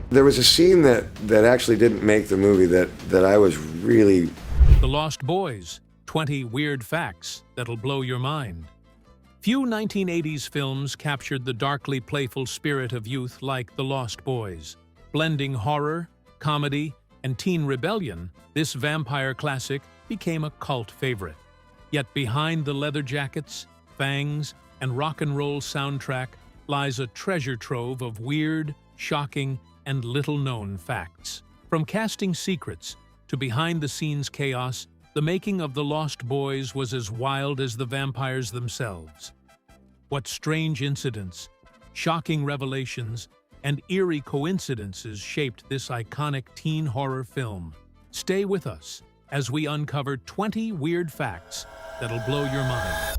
There was a scene that actually didn't make the movie that I was really... The Lost Boys, 20 weird facts that'll blow your mind. Few 1980s films captured the darkly playful spirit of youth like The Lost Boys. Blending horror, comedy, and teen rebellion, this vampire classic became a cult favorite. Yet behind the leather jackets, fangs, and rock and roll soundtrack lies a treasure trove of weird, shocking, and little-known facts. From casting secrets to behind-the-scenes chaos, the making of The Lost Boys was as wild as the vampires themselves. What strange incidents, shocking revelations, and eerie coincidences shaped this iconic teen horror film. Stay with us as we uncover 20 weird facts that'll blow your mind.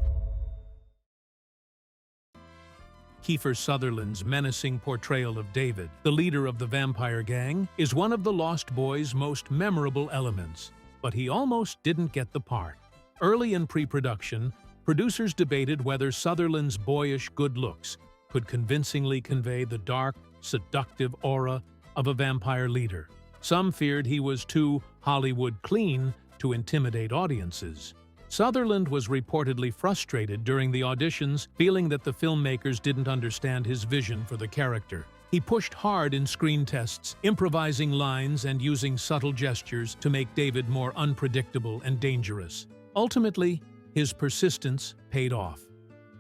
Kiefer Sutherland's menacing portrayal of David, the leader of the vampire gang, is one of The Lost Boys' most memorable elements, but he almost didn't get the part. Early in pre-production, producers debated whether Sutherland's boyish good looks could convincingly convey the dark, seductive aura of a vampire leader. Some feared he was too Hollywood clean to intimidate audiences. Sutherland was reportedly frustrated during the auditions, feeling that the filmmakers didn't understand his vision for the character. He pushed hard in screen tests, improvising lines and using subtle gestures to make David more unpredictable and dangerous. Ultimately, his persistence paid off.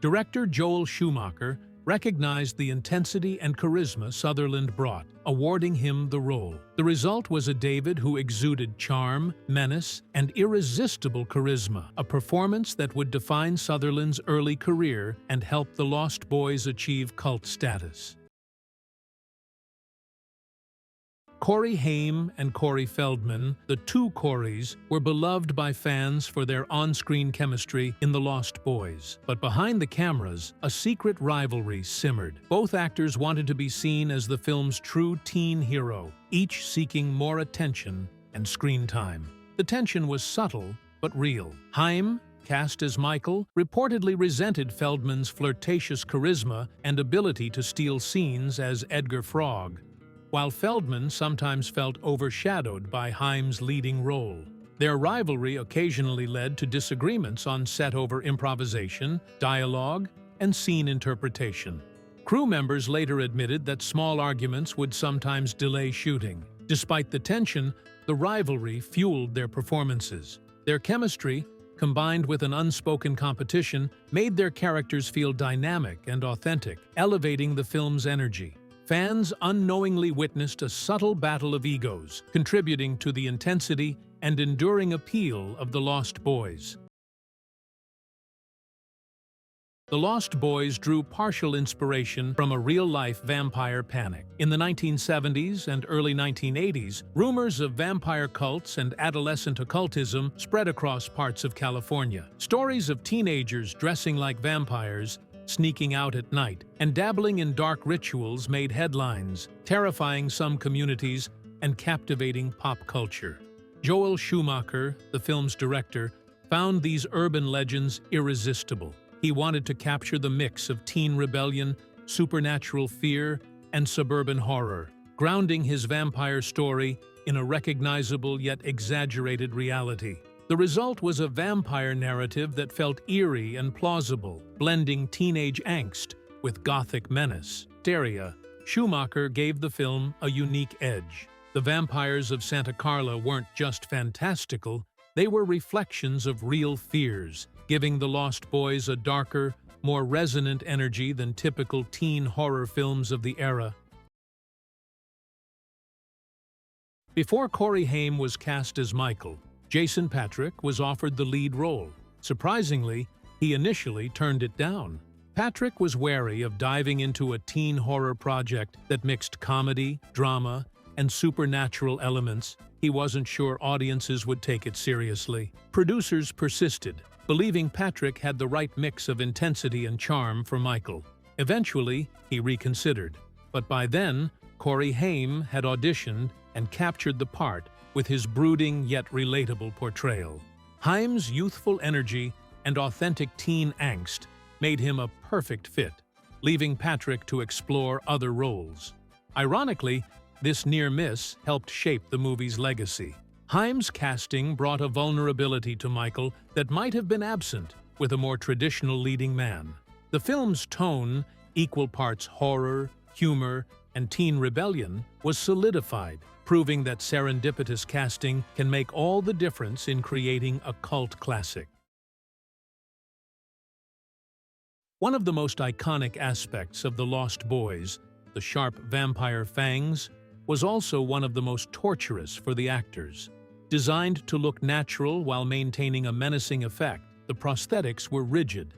Director Joel Schumacher recognized the intensity and charisma Sutherland brought, awarding him the role. The result was a David who exuded charm, menace, and irresistible charisma, a performance that would define Sutherland's early career and help The Lost Boys achieve cult status. Corey Haim and Corey Feldman, the two Coreys, were beloved by fans for their on-screen chemistry in The Lost Boys. But behind the cameras, a secret rivalry simmered. Both actors wanted to be seen as the film's true teen hero, each seeking more attention and screen time. The tension was subtle, but real. Haim, cast as Michael, reportedly resented Feldman's flirtatious charisma and ability to steal scenes as Edgar Frog, while Feldman sometimes felt overshadowed by Haim's leading role. Their rivalry occasionally led to disagreements on set over improvisation, dialogue, and scene interpretation. Crew members later admitted that small arguments would sometimes delay shooting. Despite the tension, the rivalry fueled their performances. Their chemistry, combined with an unspoken competition, made their characters feel dynamic and authentic, elevating the film's energy. Fans unknowingly witnessed a subtle battle of egos, contributing to the intensity and enduring appeal of The Lost Boys. The Lost Boys drew partial inspiration from a real-life vampire panic. In the 1970s and early 1980s, rumors of vampire cults and adolescent occultism spread across parts of California. Stories of teenagers dressing like vampires, sneaking out at night, and dabbling in dark rituals made headlines, terrifying some communities and captivating pop culture. Joel Schumacher, the film's director, found these urban legends irresistible. He wanted to capture the mix of teen rebellion, supernatural fear, and suburban horror, grounding his vampire story in a recognizable yet exaggerated reality. The result was a vampire narrative that felt eerie and plausible, blending teenage angst with gothic menace. Schumacher gave the film a unique edge. The vampires of Santa Carla weren't just fantastical, they were reflections of real fears, giving The Lost Boys a darker, more resonant energy than typical teen horror films of the era. Before Corey Haim was cast as Michael, Jason Patric was offered the lead role. Surprisingly, he initially turned it down. Patric was wary of diving into a teen horror project that mixed comedy, drama, and supernatural elements. He wasn't sure audiences would take it seriously. Producers persisted, believing Patric had the right mix of intensity and charm for Michael. Eventually, he reconsidered, but by then, Corey Haim had auditioned and captured the part with his brooding yet relatable portrayal. Haim's youthful energy and authentic teen angst made him a perfect fit, leaving Patric to explore other roles. Ironically, This near miss helped shape the movie's legacy. Haim's casting brought a vulnerability to Michael that might have been absent with a more traditional leading man. The film's tone, equal parts horror, humor, and teen rebellion, was solidified, proving that serendipitous casting can make all the difference in creating a cult classic. One of the most iconic aspects of The Lost Boys, the sharp vampire fangs, was also one of the most torturous for the actors. Designed to look natural while maintaining a menacing effect, the prosthetics were rigid,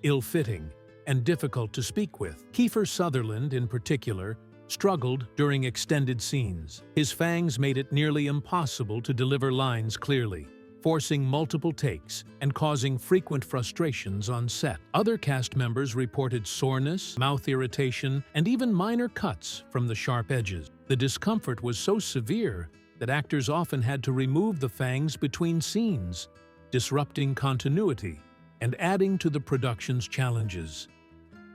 ill-fitting, and difficult to speak with. Kiefer Sutherland, in particular, struggled during extended scenes. His fangs made it nearly impossible to deliver lines clearly, forcing multiple takes and causing frequent frustrations on set. Other cast members reported soreness, mouth irritation, and even minor cuts from the sharp edges. The discomfort was so severe that actors often had to remove the fangs between scenes, disrupting continuity and adding to the production's challenges.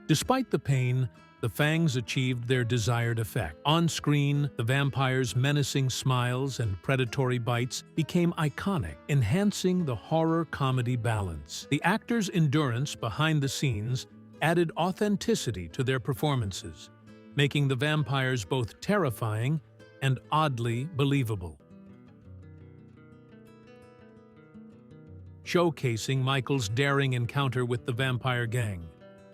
Despite the pain, the fangs achieved their desired effect. On screen, the vampire's menacing smiles and predatory bites became iconic, enhancing the horror-comedy balance. The actors' endurance behind the scenes added authenticity to their performances, making the vampires both terrifying and oddly believable. Showcasing Michael's daring encounter with the vampire gang.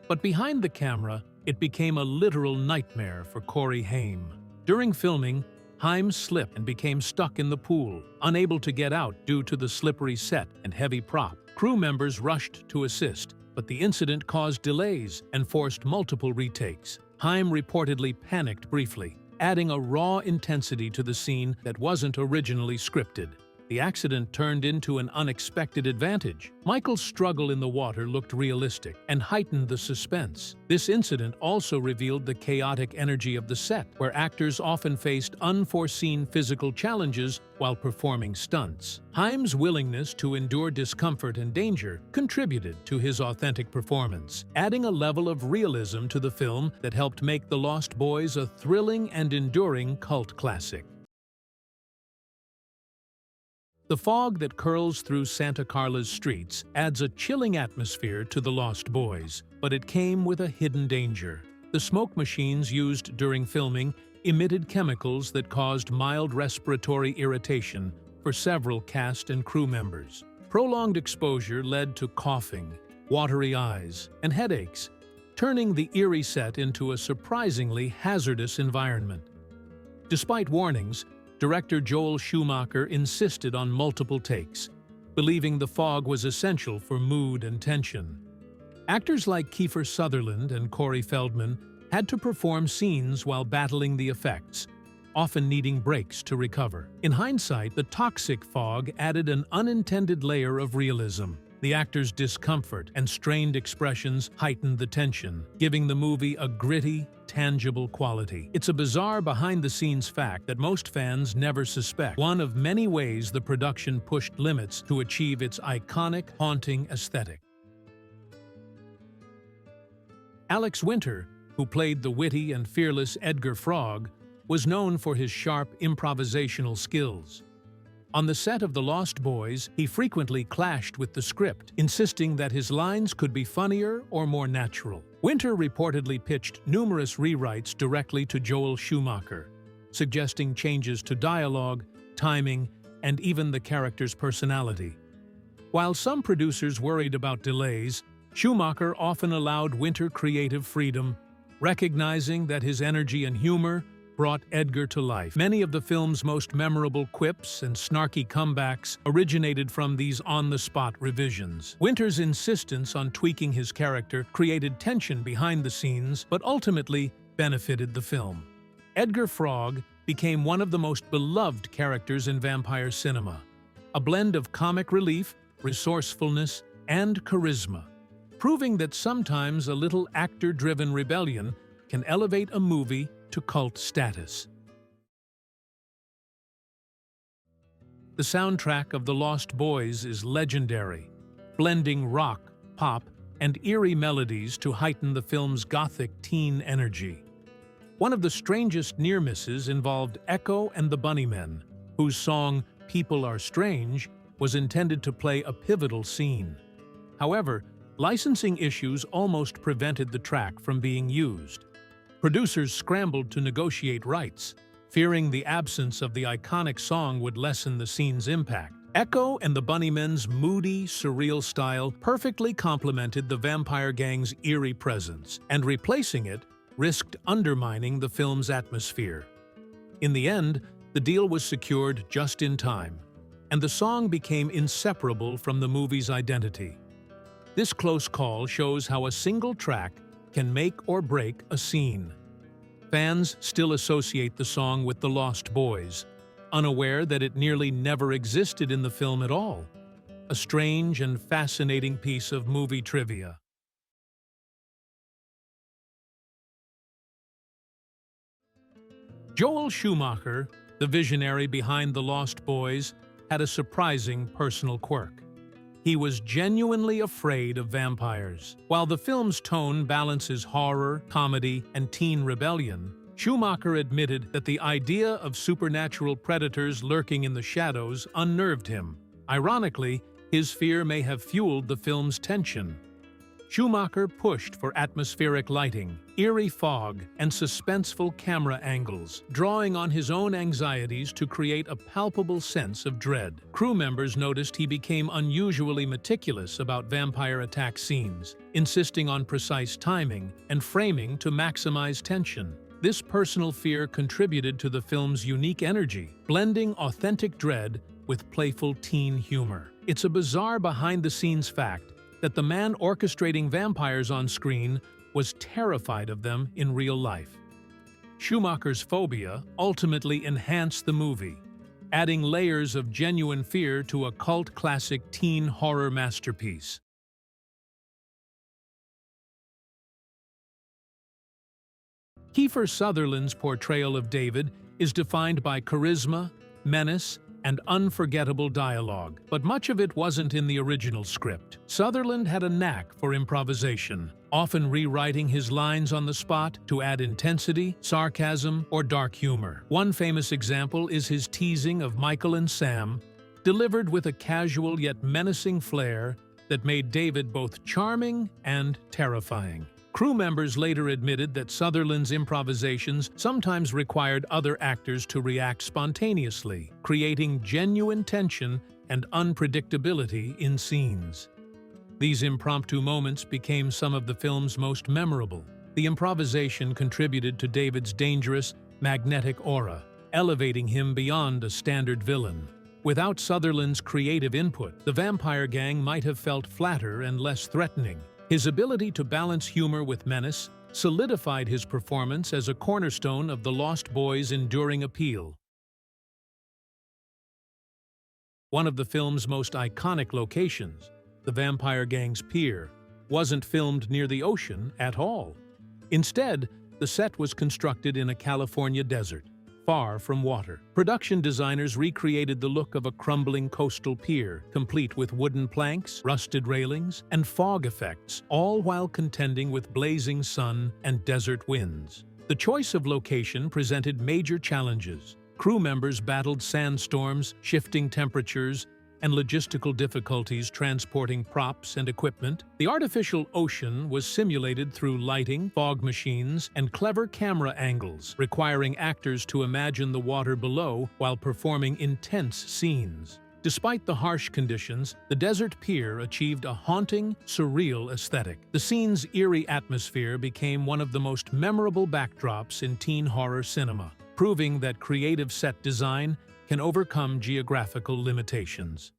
But behind the camera, it became a literal nightmare for Corey Haim. During filming, Haim slipped and became stuck in the pool, unable to get out due to the slippery set and heavy prop. Crew members rushed to assist, but the incident caused delays and forced multiple retakes. Haim reportedly panicked briefly, adding a raw intensity to the scene that wasn't originally scripted. The accident turned into an unexpected advantage. Michael's struggle in the water looked realistic and heightened the suspense. This incident also revealed the chaotic energy of the set, where actors often faced unforeseen physical challenges while performing stunts. Haim's willingness to endure discomfort and danger contributed to his authentic performance, adding a level of realism to the film that helped make The Lost Boys a thrilling and enduring cult classic. The fog that curls through Santa Carla's streets adds a chilling atmosphere to The Lost Boys, but it came with a hidden danger. The smoke machines used during filming emitted chemicals that caused mild respiratory irritation for several cast and crew members. Prolonged exposure led to coughing, watery eyes, and headaches, turning the eerie set into a surprisingly hazardous environment. Despite warnings, Director Joel Schumacher insisted on multiple takes, believing the fog was essential for mood and tension. Actors like Kiefer Sutherland and Corey Feldman had to perform scenes while battling the effects, often needing breaks to recover. In hindsight, the toxic fog added an unintended layer of realism. The actors' discomfort and strained expressions heightened the tension, giving the movie a gritty, tangible quality. It's a bizarre behind-the-scenes fact that most fans never suspect, one of many ways the production pushed limits to achieve its iconic, haunting aesthetic. Alex Winter, who played the witty and fearless Edgar Frog, was known for his sharp improvisational skills. On the set of The Lost Boys, he frequently clashed with the script, insisting that his lines could be funnier or more natural. Winter reportedly pitched numerous rewrites directly to Joel Schumacher, suggesting changes to dialogue, timing, and even the character's personality. While some producers worried about delays, Schumacher often allowed Winter creative freedom, recognizing that his energy and humor brought Edgar to life. Many of the film's most memorable quips and snarky comebacks originated from these on-the-spot revisions. Winter's insistence on tweaking his character created tension behind the scenes, but ultimately benefited the film. Edgar Frog became one of the most beloved characters in vampire cinema, a blend of comic relief, resourcefulness, and charisma, proving that sometimes a little actor-driven rebellion can elevate a movie to cult status. The soundtrack of The Lost Boys is legendary, blending rock, pop, and eerie melodies to heighten the film's gothic teen energy. One of the strangest near misses involved Echo and the Bunnymen, whose song "People Are Strange" was intended to play a pivotal scene. However, licensing issues almost prevented the track from being used. Producers scrambled to negotiate rights, fearing the absence of the iconic song would lessen the scene's impact. Echo and the Bunnymen's moody, surreal style perfectly complemented the vampire gang's eerie presence, and replacing it risked undermining the film's atmosphere. In the end, the deal was secured just in time, and the song became inseparable from the movie's identity. This close call shows how a single track can make or break a scene. Fans still associate the song with The Lost Boys, unaware that it nearly never existed in the film at all. A strange and fascinating piece of movie trivia. Joel Schumacher, the visionary behind The Lost Boys, had a surprising personal quirk. He was genuinely afraid of vampires. While the film's tone balances horror, comedy, and teen rebellion, Schumacher admitted that the idea of supernatural predators lurking in the shadows unnerved him. Ironically, his fear may have fueled the film's tension. Schumacher pushed for atmospheric lighting, eerie fog, and suspenseful camera angles, drawing on his own anxieties to create a palpable sense of dread. Crew members noticed he became unusually meticulous about vampire attack scenes, insisting on precise timing and framing to maximize tension. This personal fear contributed to the film's unique energy, blending authentic dread with playful teen humor. It's a bizarre behind-the-scenes fact that the man orchestrating vampires on screen was terrified of them in real life. Schumacher's phobia ultimately enhanced the movie, adding layers of genuine fear to a cult classic teen horror masterpiece. Kiefer Sutherland's portrayal of David is defined by charisma, menace, and unforgettable dialogue, but much of it wasn't in the original script. Sutherland had a knack for improvisation, often rewriting his lines on the spot to add intensity, sarcasm, or dark humor. One famous example is his teasing of Michael and Sam, delivered with a casual yet menacing flair that made David both charming and terrifying. Crew members later admitted that Sutherland's improvisations sometimes required other actors to react spontaneously, creating genuine tension and unpredictability in scenes. These impromptu moments became some of the film's most memorable. The improvisation contributed to David's dangerous, magnetic aura, elevating him beyond a standard villain. Without Sutherland's creative input, the vampire gang might have felt flatter and less threatening. His ability to balance humor with menace solidified his performance as a cornerstone of The Lost Boys' enduring appeal. One of the film's most iconic locations, the vampire gang's pier, wasn't filmed near the ocean at all. Instead, the set was constructed in a California desert, far from water. Production designers recreated the look of a crumbling coastal pier, complete with wooden planks, rusted railings, and fog effects, all while contending with blazing sun and desert winds. The choice of location presented major challenges. Crew members battled sandstorms, shifting temperatures, and logistical difficulties transporting props and equipment. The artificial ocean was simulated through lighting, fog machines, and clever camera angles, requiring actors to imagine the water below while performing intense scenes. Despite the harsh conditions, the desert pier achieved a haunting, surreal aesthetic. The scene's eerie atmosphere became one of the most memorable backdrops in teen horror cinema, proving that creative set design can overcome geographical limitations.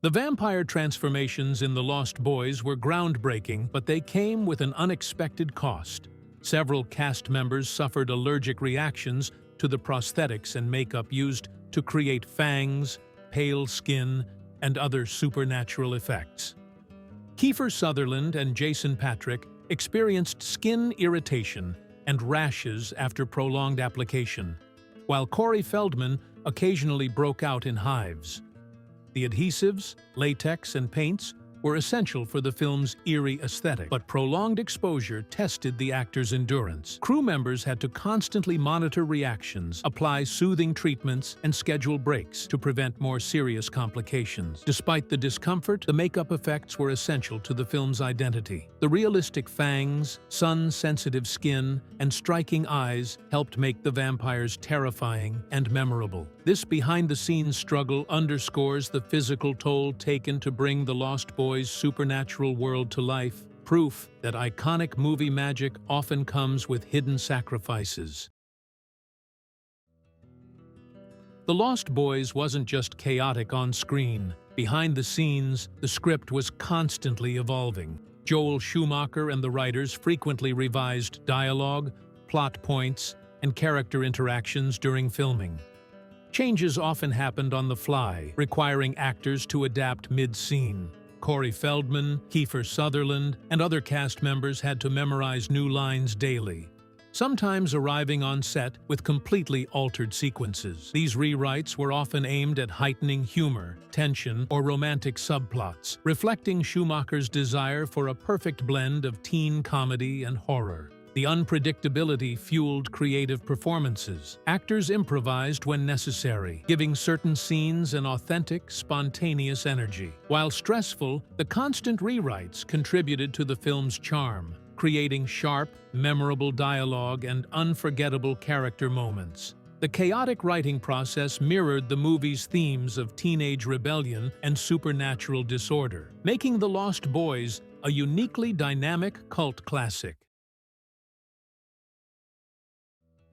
The vampire transformations in The Lost Boys were groundbreaking, but they came with an unexpected cost. Several cast members suffered allergic reactions to the prosthetics and makeup used to create fangs, pale skin, and other supernatural effects. Kiefer Sutherland and Jason Patric experienced skin irritation and rashes after prolonged application, while Corey Feldman occasionally broke out in hives. The adhesives, latex, and paints were essential for the film's eerie aesthetic, but prolonged exposure tested the actors' endurance. Crew members had to constantly monitor reactions, apply soothing treatments, and schedule breaks to prevent more serious complications. Despite the discomfort, the makeup effects were essential to the film's identity. The realistic fangs, sun-sensitive skin, and striking eyes helped make the vampires terrifying and memorable. This behind-the-scenes struggle underscores the physical toll taken to bring the Lost Boys' supernatural world to life, proof that iconic movie magic often comes with hidden sacrifices. The Lost Boys wasn't just chaotic on screen. Behind the scenes, the script was constantly evolving. Joel Schumacher and the writers frequently revised dialogue, plot points, and character interactions during filming. Changes often happened on the fly, requiring actors to adapt mid-scene. Corey Feldman, Kiefer Sutherland, and other cast members had to memorize new lines daily, sometimes arriving on set with completely altered sequences. These rewrites were often aimed at heightening humor, tension, or romantic subplots, reflecting Schumacher's desire for a perfect blend of teen comedy and horror. The unpredictability fueled creative performances. Actors improvised when necessary, giving certain scenes an authentic, spontaneous energy. While stressful, the constant rewrites contributed to the film's charm, creating sharp, memorable dialogue and unforgettable character moments. The chaotic writing process mirrored the movie's themes of teenage rebellion and supernatural disorder, making The Lost Boys a uniquely dynamic cult classic.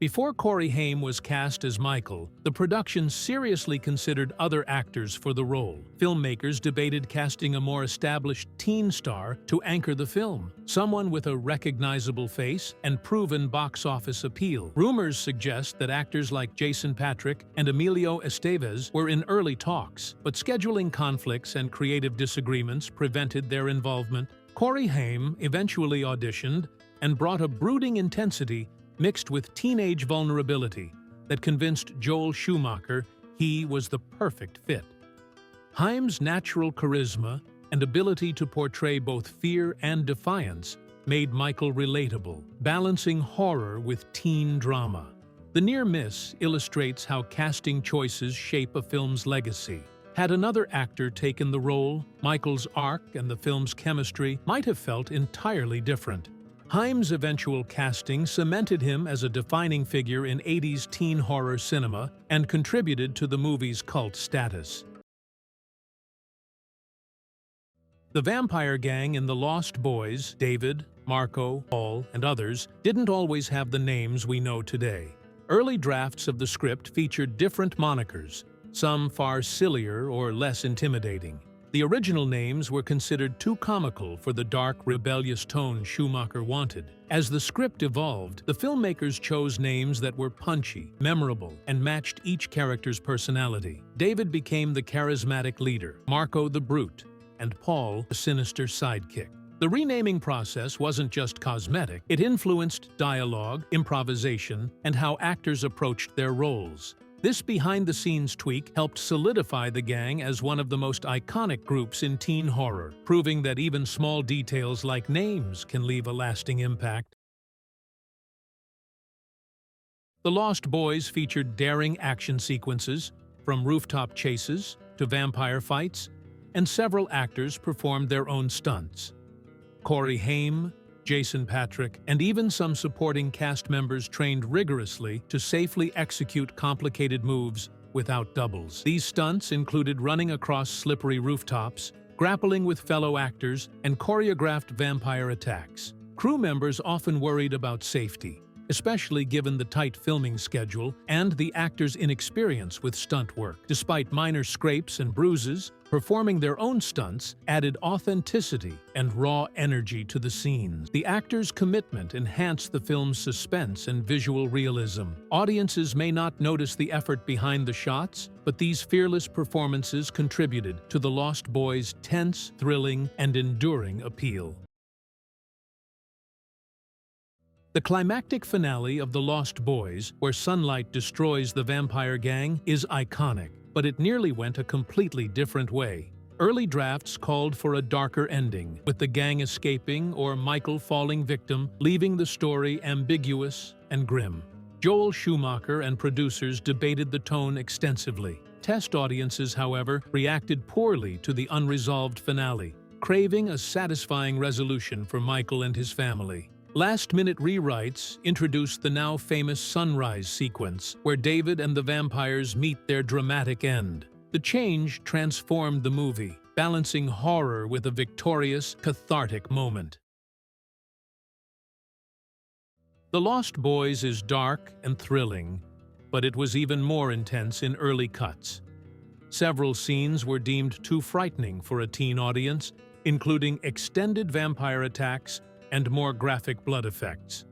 Before Corey Haim was cast as Michael, the production seriously considered other actors for the role. Filmmakers debated casting a more established teen star to anchor the film, someone with a recognizable face and proven box office appeal. Rumors suggest that actors like Jason Patric and Emilio Estevez were in early talks, but scheduling conflicts and creative disagreements prevented their involvement. Corey Haim eventually auditioned and brought a brooding intensity mixed with teenage vulnerability that convinced Joel Schumacher he was the perfect fit. Haim's natural charisma and ability to portray both fear and defiance made Michael relatable, balancing horror with teen drama. The near miss illustrates how casting choices shape a film's legacy. Had another actor taken the role, Michael's arc and the film's chemistry might have felt entirely different. Haim's eventual casting cemented him as a defining figure in 80s teen horror cinema and contributed to the movie's cult status. The vampire gang in The Lost Boys, David, Marco, Paul, and others, didn't always have the names we know today. Early drafts of the script featured different monikers, some far sillier or less intimidating. The original names were considered too comical for the dark, rebellious tone Schumacher wanted. As the script evolved, the filmmakers chose names that were punchy, memorable, and matched each character's personality. David became the charismatic leader, Marco the brute, and Paul the sinister sidekick. The renaming process wasn't just cosmetic, it influenced dialogue, improvisation, and how actors approached their roles. This behind-the-scenes tweak helped solidify the gang as one of the most iconic groups in teen horror, proving that even small details like names can leave a lasting impact. The Lost Boys featured daring action sequences, from rooftop chases to vampire fights, and several actors performed their own stunts. Corey Haim, Jason Patric, and even some supporting cast members trained rigorously to safely execute complicated moves without doubles. These stunts included running across slippery rooftops, grappling with fellow actors, and choreographed vampire attacks. Crew members often worried about safety, especially given the tight filming schedule and the actors' inexperience with stunt work. Despite minor scrapes and bruises, performing their own stunts added authenticity and raw energy to the scenes. The actors' commitment enhanced the film's suspense and visual realism. Audiences may not notice the effort behind the shots, but these fearless performances contributed to The Lost Boys' tense, thrilling, and enduring appeal. The climactic finale of The Lost Boys, where sunlight destroys the vampire gang, is iconic, but it nearly went a completely different way. Early drafts called for a darker ending, with the gang escaping or Michael falling victim, leaving the story ambiguous and grim. Joel Schumacher and producers debated the tone extensively. Test audiences, however, reacted poorly to the unresolved finale, craving a satisfying resolution for Michael and his family. Last-minute rewrites introduced the now famous sunrise sequence, where David and the vampires meet their dramatic end. The change transformed the movie, balancing horror with a victorious, cathartic moment. The Lost Boys is dark and thrilling, but it was even more intense in early cuts. Several scenes were deemed too frightening for a teen audience, including extended vampire attacks and more graphic blood effects.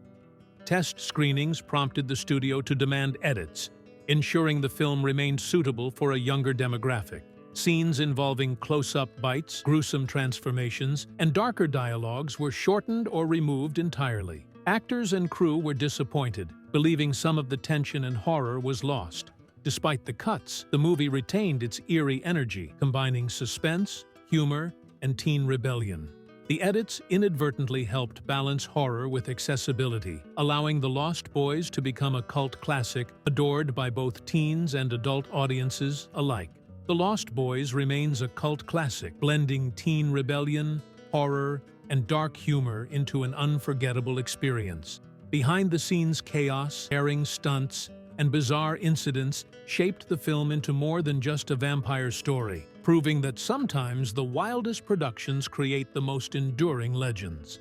Test screenings prompted the studio to demand edits, ensuring the film remained suitable for a younger demographic. Scenes involving close-up bites, gruesome transformations, and darker dialogues were shortened or removed entirely. Actors and crew were disappointed, believing some of the tension and horror was lost. Despite the cuts, the movie retained its eerie energy, combining suspense, humor, and teen rebellion. The edits inadvertently helped balance horror with accessibility, allowing The Lost Boys to become a cult classic adored by both teens and adult audiences alike. The Lost Boys remains a cult classic, blending teen rebellion, horror, and dark humor into an unforgettable experience. Behind-the-scenes chaos, daring stunts, and bizarre incidents shaped the film into more than just a vampire story, proving that sometimes the wildest productions create the most enduring legends.